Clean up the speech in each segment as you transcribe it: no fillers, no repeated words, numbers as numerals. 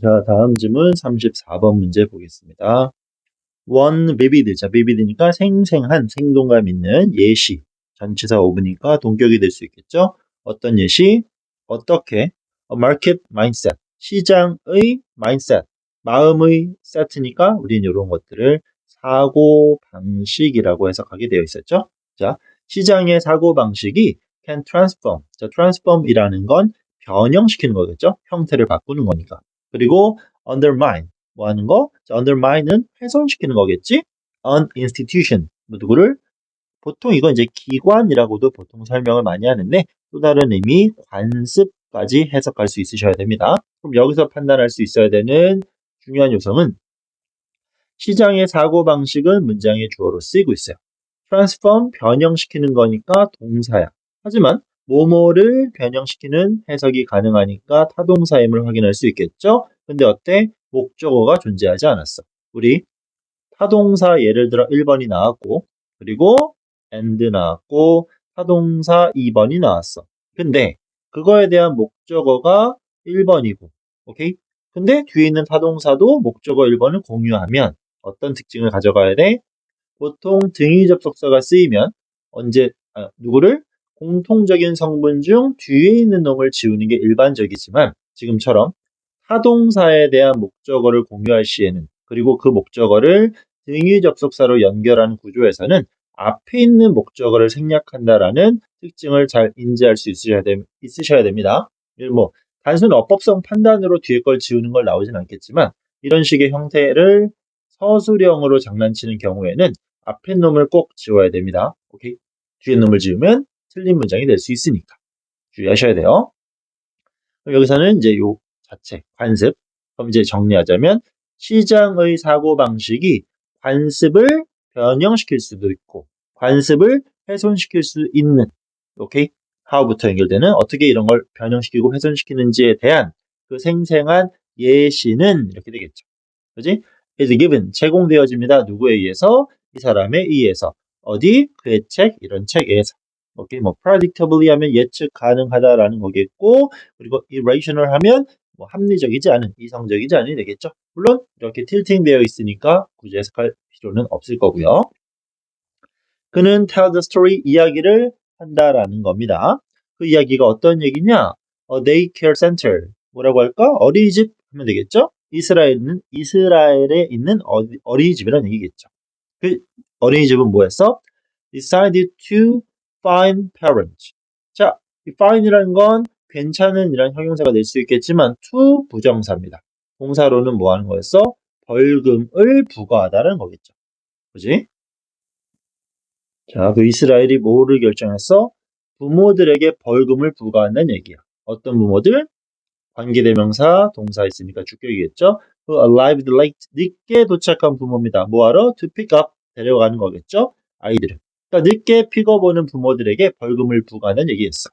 자, 다음 질문 34번 문제 보겠습니다. One vivid. 자, vivid니까 생생한, 생동감 있는 예시. 전치사 오브니까 동격이 될 수 있겠죠? 어떤 예시? 어떻게? A market mindset. 시장의 mindset. 마음의 set니까 우리는 이런 것들을 사고 방식이라고 해석하게 되어 있었죠? 자, 시장의 사고 방식이 can transform. 자, transform이라는 건 변형시키는 거겠죠? 형태를 바꾸는 거니까. 그리고 undermine. 뭐 하는 거? 자, undermine은 훼손시키는 거겠지? an institution. 누구를? 보통 이건 이제 기관이라고도 보통 설명을 많이 하는데 또 다른 의미 관습까지 해석할 수 있으셔야 됩니다. 그럼 여기서 판단할 수 있어야 되는 중요한 요소는 시장의 사고방식은 문장의 주어로 쓰이고 있어요. transform, 변형시키는 거니까 동사야. 하지만 뭐뭐를 변형시키는 해석이 가능하니까 타동사임을 확인할 수 있겠죠? 근데 어때? 목적어가 존재하지 않았어. 우리 타동사 예를 들어 1번이 나왔고 그리고 and 나왔고 타동사 2번이 나왔어. 근데 그거에 대한 목적어가 1번이고 오케이? 근데 뒤에 있는 타동사도 목적어 1번을 공유하면 어떤 특징을 가져가야 돼? 보통 등위 접속사가 쓰이면 누구를? 공통적인 성분 중 뒤에 있는 놈을 지우는 게 일반적이지만 지금처럼 타동사에 대한 목적어를 공유할 시에는 그리고 그 목적어를 등위 접속사로 연결하는 구조에서는 앞에 있는 목적어를 생략한다라는 특징을 잘 인지할 수 있으셔야 됩니다. 뭐 단순 어법성 판단으로 뒤에 걸 지우는 걸 나오진 않겠지만 이런 식의 형태를 서술형으로 장난치는 경우에는 앞에 놈을 꼭 지워야 됩니다. 오케이? 뒤에 놈을 지우면 틀린 문장이 될 수 있으니까 주의하셔야 돼요. 그럼 여기서는 이제 요 자체 관습. 그럼 이제 정리하자면 시장의 사고방식이 관습을 변형시킬 수도 있고 관습을 훼손시킬 수 있는 오케이? how부터 연결되는 어떻게 이런 걸 변형시키고 훼손시키는지에 대한 그 생생한 예시는 이렇게 되겠죠. 그지? is given 제공되어집니다. 누구에 의해서? 이 사람에 의해서. 어디? 그의 책, 이런 책에서. 오케이, 뭐 predictably 하면 예측 가능하다라는 거겠고, 그리고 irrational 하면 뭐 합리적이지 않은, 이성적이지 않은 되겠죠. 물론 이렇게 tilting 되어 있으니까 굳이 해석할 필요는 없을 거고요. 그는 tell the story 이야기를 한다라는 겁니다. 그 이야기가 어떤 얘기냐? daycare center 뭐라고 할까? 어린이집 하면 되겠죠? 이스라엘에 있는 어린이집이라는 얘기겠죠. 그 어린이집은 뭐였어? Decided to find parents. 자, 이 find이라는 건 괜찮은 이란 형용사가 될 수 있겠지만 to 부정사입니다. 동사로는 뭐 하는 거였어? 벌금을 부과하다는 거겠죠. 그지? 자, 그 이스라엘이 뭐를 결정했어? 부모들에게 벌금을 부과한다는 얘기야. 어떤 부모들? 관계대명사, 동사 있으니까 주격이겠죠? 그 arrived late, 늦게 도착한 부모입니다. 뭐하러? To pick up, 데려가는 거겠죠? 아이들을. 그러니까 늦게 픽업 오는 부모들에게 벌금을 부과하는 얘기였어.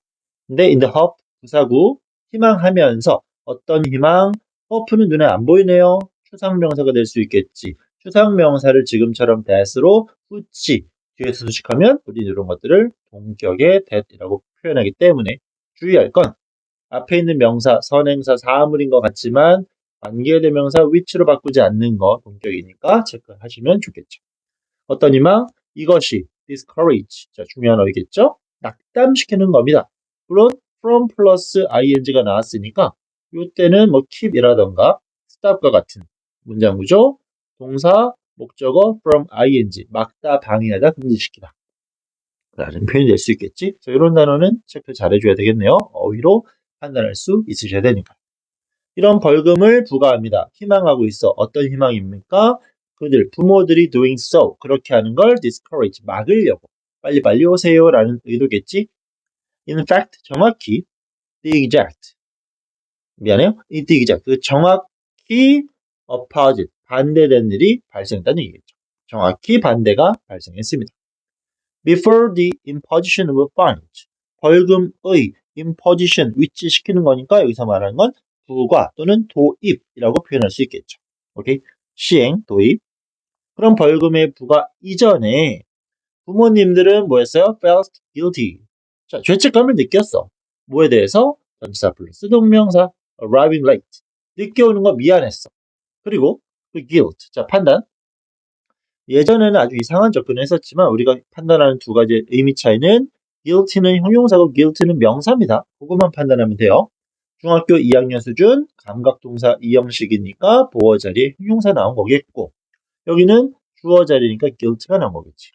근데 in the hope, 부사구, 희망하면서 어떤 희망? hope는 눈에 안 보이네요. 추상명사가 될 수 있겠지. 추상명사를 지금처럼 that으로 붙이 뒤에서 수식하면 우리 이런 것들을 동격의 that이라고 표현하기 때문에 주의할 건 앞에 있는 명사, 선행사, 사물인 것 같지만 관계대명사 which로 바꾸지 않는 거 동격이니까 체크하시면 좋겠죠. 어떤 희망? 이것이 discourage. 자, 중요한 어이겠죠? 낙담시키는 겁니다. 물론 from 플러스 ing가 나왔으니까 이때는 뭐 keep이라던가 stop과 같은 문장 구조, 동사, 목적어 from ing, 막다, 방해하다, 금지시키다 라는 표현이 될 수 있겠지? 그래서 이런 단어는 체크 잘 해줘야 되겠네요. 어휘로 판단할 수 있으셔야 되니까. 이런 벌금을 부과합니다. 희망하고 있어. 어떤 희망입니까? 그들, 부모들이 doing so. 그렇게 하는 걸 discourage, 막으려고. 빨리빨리 오세요. 라는 의도겠지? In fact, 정확히, the exact. 미안해요. the exact. 그 정확히 opposite, 반대된 일이 발생했다는 얘기겠죠. 정확히 반대가 발생했습니다. Before the imposition of a fine. 벌금의 imposition, 위치시키는 거니까 여기서 말하는 건 부과 또는 도입이라고 표현할 수 있겠죠. 오케이? 시행, 도입. 그럼 벌금의 부과 이전에 부모님들은 뭐 했어요? felt guilty. 자, 죄책감을 느꼈어. 뭐에 대해서? 전치사 플러스 동명사 arriving late. 늦게 오는 거 미안했어. 그리고 그 guilt. 자, 판단. 예전에는 아주 이상한 접근을 했었지만 우리가 판단하는 두 가지 의미 차이는 guilty는 형용사고 guilt는 명사입니다. 그것만 판단하면 돼요. 중학교 2학년 수준 감각동사 이형식이니까 보어 자리에 형용사 나온 거겠고 여기는 주어 자리니까 guilt가 나온 거겠지.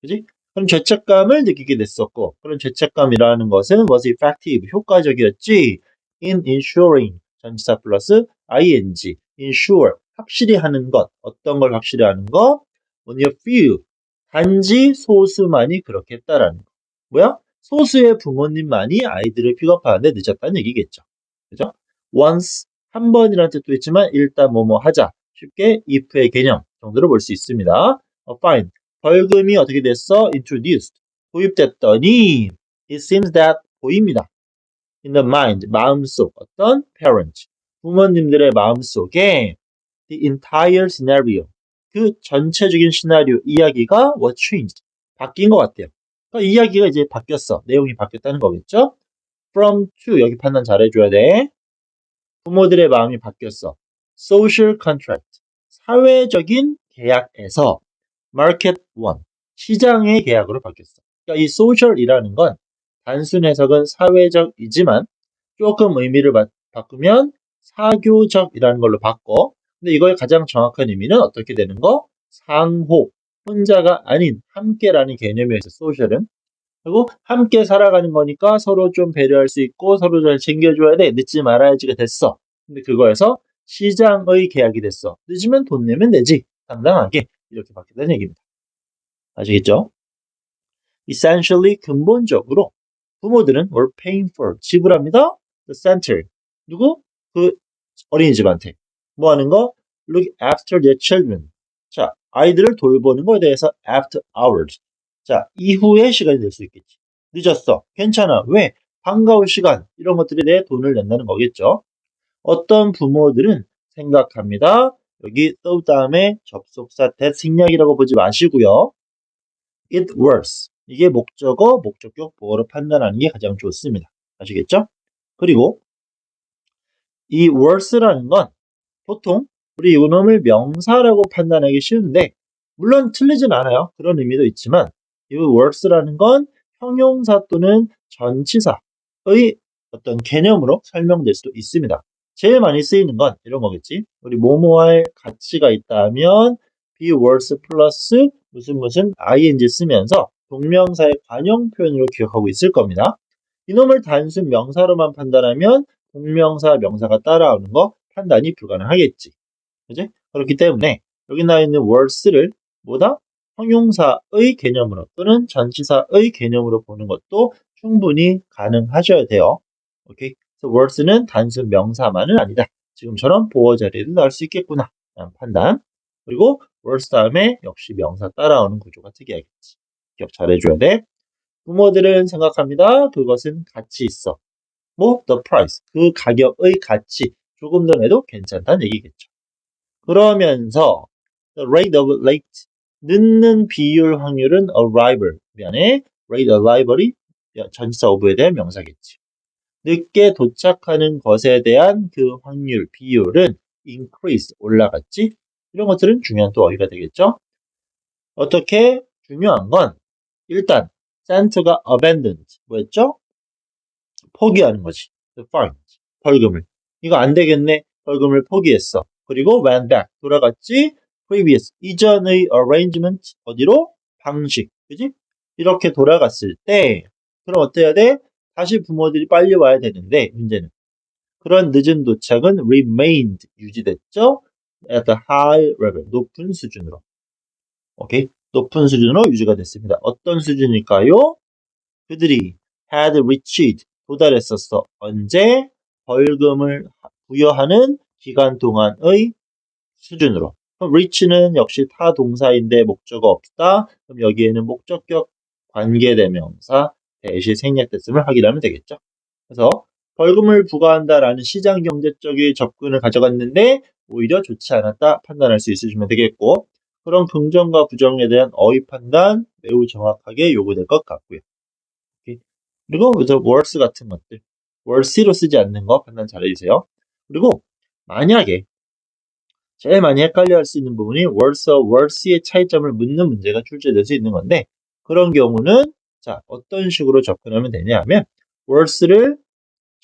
그지? 그럼 죄책감을 느끼게 됐었고 그런 죄책감이라는 것은 was effective, 효과적이었지. in ensuring, 전치사 플러스 ing, ensure, 확실히 하는 것. 어떤 걸 확실히 하는 거? only a few, 단지 소수만이 그렇게 했다라는 거. 뭐야? 소수의 부모님만이 아이들을 픽업하는데 늦었다는 얘기겠죠. 그죠? once, 한 번이라는 뜻도 있지만 일단 뭐뭐 하자. 쉽게 if의 개념 정도로 볼 수 있습니다. fine, 벌금이 어떻게 됐어? introduced, 도입됐더니 it seems that 보입니다. in the mind, 마음속 어떤 parent, 부모님들의 마음속에 the entire scenario, 그 전체적인 시나리오, 이야기가 was changed, 바뀐 것 같아요. 그러니까 이야기가 이제 바뀌었어. 내용이 바뀌었다는 거겠죠? from to, 여기 판단 잘해줘야 돼. 부모들의 마음이 바뀌었어. social contract, 사회적인 계약에서 market one, 시장의 계약으로 바뀌었어. 그러니까 이 social이라는 건 단순 해석은 사회적이지만 조금 의미를 바꾸면 사교적이라는 걸로 바꿔. 근데 이거의 가장 정확한 의미는 어떻게 되는 거? 상호, 혼자가 아닌 함께라는 개념이었어, social은. 그리고 함께 살아가는 거니까 서로 좀 배려할 수 있고 서로 잘 챙겨줘야 돼. 늦지 말아야지가 됐어. 근데 그거에서 시장의 계약이 됐어. 늦으면 돈 내면 되지. 당당하게. 이렇게 바뀌었다는 얘기입니다. 아시겠죠? Essentially, 근본적으로 부모들은 were paying for, 지불합니다. The center, 누구? 그 어린이집한테. 뭐 하는 거? Look after their children. 자, 아이들을 돌보는 거에 대해서 after hours. 자, 이후의 시간이 될 수 있겠지. 늦었어. 괜찮아. 왜? 반가울 시간. 이런 것들에 대해 돈을 낸다는 거겠죠. 어떤 부모들은 생각합니다. 여기 또 다음에 접속사 대생략이라고 보지 마시고요. it was. 이게 목적어, 목적격, 보어로 판단하는 게 가장 좋습니다. 아시겠죠? 그리고 이 was라는 건 보통 우리 이놈을 명사라고 판단하기 쉬운데 물론 틀리진 않아요. 그런 의미도 있지만 이 was라는 건 형용사 또는 전치사의 어떤 개념으로 설명될 수도 있습니다. 제일 많이 쓰이는 건 이런 거겠지. 우리 뭐뭐할 가치가 있다면 be worth 플러스 무슨 무슨 ing 쓰면서 동명사의 관용 표현으로 기억하고 있을 겁니다. 이놈을 단순 명사로만 판단하면 동명사, 명사가 따라오는 거 판단이 불가능하겠지. 그지? 그렇기 때문에 여기 나와 있는 worth를 뭐다? 형용사의 개념으로 또는 전치사의 개념으로 보는 것도 충분히 가능하셔야 돼요. 오케이? 그래서 worth는 단순 명사만은 아니다. 지금처럼 보어 자리에도 나올 수 있겠구나. 라는 판단. 그리고 worth 다음에 역시 명사 따라오는 구조가 특이하겠지. 기억 잘해줘야 돼. 부모들은 생각합니다. 그것은 가치 있어. 뭐 the price, 그 가격의 가치 조금 더 내도 괜찮다는 얘기겠죠. 그러면서 the rate of late, 늦는 비율 확률은 arrival, 미안해, rate arrival이 전치사 of에 대한 명사겠지. 늦게 도착하는 것에 대한 그 확률, 비율은 increase, 올라갔지. 이런 것들은 중요한 또 어휘가 되겠죠. 어떻게? 중요한 건 일단 센터가 abandoned, 뭐였죠? 포기하는 거지. fine, 벌금을. 이거 안 되겠네. 벌금을 포기했어. 그리고 went back, 돌아갔지. previous, 이전의 arrangement, 어디로? 방식. 그지? 이렇게 돌아갔을 때 그럼 어때야 돼? 다시 부모들이 빨리 와야 되는데 문제는 그런 늦은 도착은 remained, 유지됐죠? at the high level, 높은 수준으로. 오케이? 높은 수준으로 유지가 됐습니다. 어떤 수준일까요? 그들이 had reached, 도달했었어. 언제? 벌금을 부여하는 기간 동안의 수준으로. 그럼 reach는 역시 타 동사인데 목적어 없다. 그럼 여기에는 목적격 관계대명사 대시 생략됐음을 확인하면 되겠죠. 그래서 벌금을 부과한다라는 시장 경제적인 접근을 가져갔는데 오히려 좋지 않았다 판단할 수 있으시면 되겠고 그런 긍정과 부정에 대한 어휘 판단 매우 정확하게 요구될 것 같고요. 그리고 worse 같은 것들, worse로 쓰지 않는 거 판단 잘 해주세요. 그리고 만약에 제일 많이 헷갈려 할 수 있는 부분이 worth와 worth의 차이점을 묻는 문제가 출제될 수 있는 건데, 그런 경우는 자, 어떤 식으로 접근하면 되냐 하면 worth를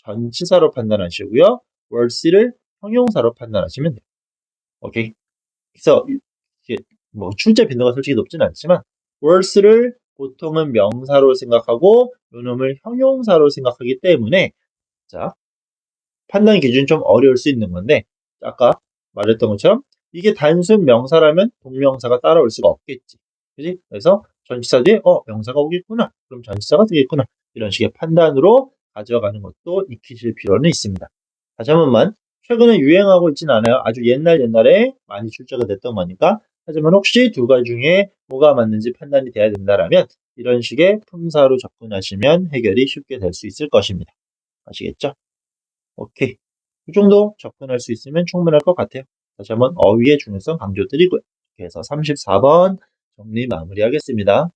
전치사로 판단하시고요. worth를 형용사로 판단하시면 돼요. 오케이? 그래서 이게 뭐 출제 빈도가 솔직히 높진 않지만 worth를 보통은 명사로 생각하고 요놈을 형용사로 생각하기 때문에 자, 판단 기준이 좀 어려울 수 있는 건데, 아까 말했던 것처럼 이게 단순 명사라면 동명사가 따라올 수가 없겠지. 그지? 그래서 전치사 뒤에 명사가 오겠구나. 그럼 전치사가 되겠구나. 이런 식의 판단으로 가져가는 것도 익히실 필요는 있습니다. 다시 한 번만, 최근에 유행하고 있진 않아요. 아주 옛날에 많이 출제가 됐던 거니까. 하지만 혹시 두 가지 중에 뭐가 맞는지 판단이 돼야 된다라면 이런 식의 품사로 접근하시면 해결이 쉽게 될 수 있을 것입니다. 아시겠죠? 오케이. 이 정도 접근할 수 있으면 충분할 것 같아요. 다시 한번 어휘의 중요성 강조드리고요. 이렇게 해서 34번 정리 마무리하겠습니다.